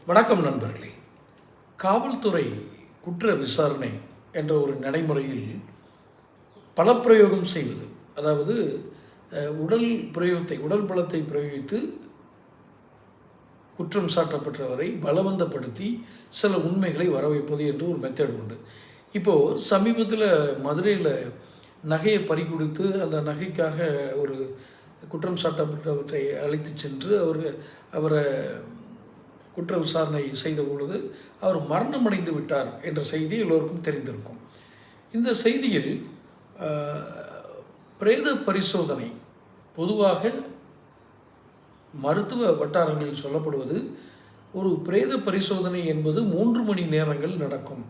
வணக்கம் நண்பர்களே. காவல்துறை குற்ற விசாரணை என்ற ஒரு நடைமுறையில் பலப்பிரயோகம் செய்வது, அதாவது உடல் பலத்தை பிரயோகித்து குற்றம் சாட்டப்பட்டவரை பலவந்தப்படுத்தி சில உண்மைகளை வர வைப்பது என்று ஒரு மெத்தட் உண்டு. இப்போது சமீபத்தில் மதுரையில் நகையை பறிகொடுத்து அந்த நகைக்காக ஒரு குற்றம் சாட்டப்பட்டவற்றை அழைத்து சென்று அவரை குற்ற விசாரணை செய்த பொழுது அவர் மரணமடைந்து விட்டார் என்ற செய்தி எல்லோருக்கும் தெரிந்திருக்கும். இந்த செய்தியில் பிரேத பரிசோதனை பொதுவாக மருத்துவ வட்டாரங்களில் சொல்லப்படுவது, ஒரு பிரேத பரிசோதனை என்பது 3 மணி நேரங்கள் நடக்கும்.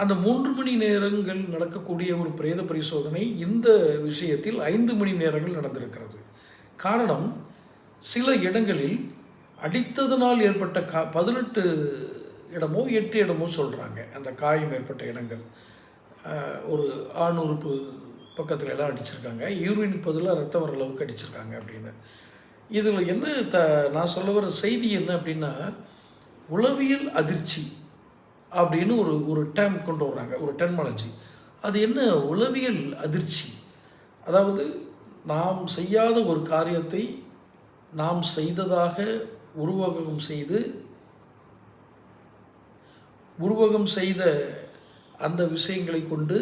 அந்த 3 மணி நேரங்கள் நடக்கக்கூடிய ஒரு பிரேத பரிசோதனை இந்த விஷயத்தில் 5 மணி நேரங்கள் நடந்திருக்கிறது. காரணம், சில இடங்களில் அடித்ததனால் ஏற்பட்ட 18 இடமோ 8 இடமோ சொல்கிறாங்க. அந்த காயம் ஏற்பட்ட இடங்கள் ஒரு ஆண் உறுப்பு பக்கத்தில் எல்லாம் அடிச்சிருக்காங்க, யூரின் பதிலாக ரத்தம் வர அளவுக்கு அடிச்சிருக்காங்க அப்படின்னு. இதில் என்ன நான் சொல்ல வர செய்தி என்ன அப்படின்னா, உளவியல் அதிர்ச்சி அப்படின்னு ஒரு டேர்ம் கொண்டு வர்றாங்க, ஒரு டெர்மாலஜி. அது என்ன உளவியல் அதிர்ச்சி? அதாவது நாம் செய்யாத ஒரு காரியத்தை நாம் செய்ததாக உருவகம் செய்த அந்த விஷயங்களை கொண்டு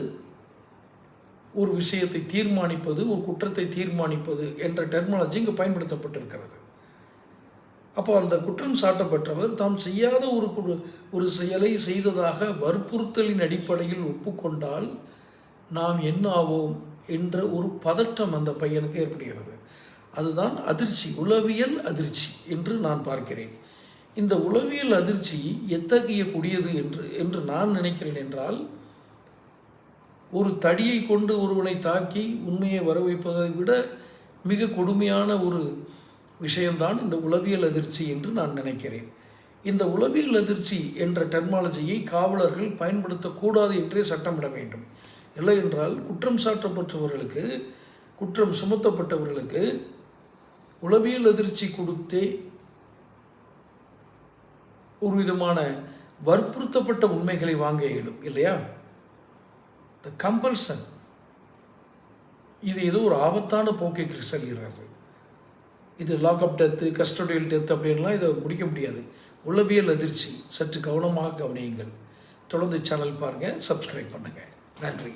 ஒரு விஷயத்தை தீர்மானிப்பது, ஒரு குற்றத்தை தீர்மானிப்பது என்ற டெர்மாலஜி இங்கே பயன்படுத்தப்பட்டிருக்கிறது. அப்போ அந்த குற்றம் சாட்டப்பட்டவர் தாம் செய்யாத ஒரு செயலை செய்ததாக வற்புறுத்தலின் அடிப்படையில் ஒப்புக்கொண்டால் நாம் என்ன ஆவோம் என்ற ஒரு பதட்டம் அந்த பையனுக்கு ஏற்படுகிறது. அதுதான் அதிர்ச்சி, உளவியல் அதிர்ச்சி என்று நான் பார்க்கிறேன். இந்த உளவியல் அதிர்ச்சி எத்தகைய கொடியது என்று நான் நினைக்கிறேன் என்றால், ஒரு தடியை கொண்டு ஒருவனை தாக்கி உண்மையை வர வைப்பதை விட மிக கொடுமையான ஒரு விஷயம்தான் இந்த உளவியல் அதிர்ச்சி என்று நான் நினைக்கிறேன். இந்த உளவியல் அதிர்ச்சி என்ற டெர்மாலஜியை காவலர்கள் பயன்படுத்தக்கூடாது என்றே சட்டமிட வேண்டும். இல்லை என்றால் குற்றம் சாட்டப்பட்டவர்களுக்கு, குற்றம் சுமத்தப்பட்டவர்களுக்கு உளவியல் அதிர்ச்சி கொடுத்தே ஒரு விதமான வற்புறுத்தப்பட்ட உண்மைகளை வாங்க இயலும் இல்லையா? த கம்பல்சன் இது ஏதோ ஒரு ஆபத்தான போக்கை செல்கிறது. இது லாக்அப் டெத்து, கஸ்டடியல் டெத் அப்படின்லாம் இதை முடிக்க முடியாது. உளவியல் அதிர்ச்சி சற்று கவனமாக கவனியுங்கள். தொடர்ந்து சேனல் பாருங்கள், சப்ஸ்கிரைப் பண்ணுங்கள். நன்றி.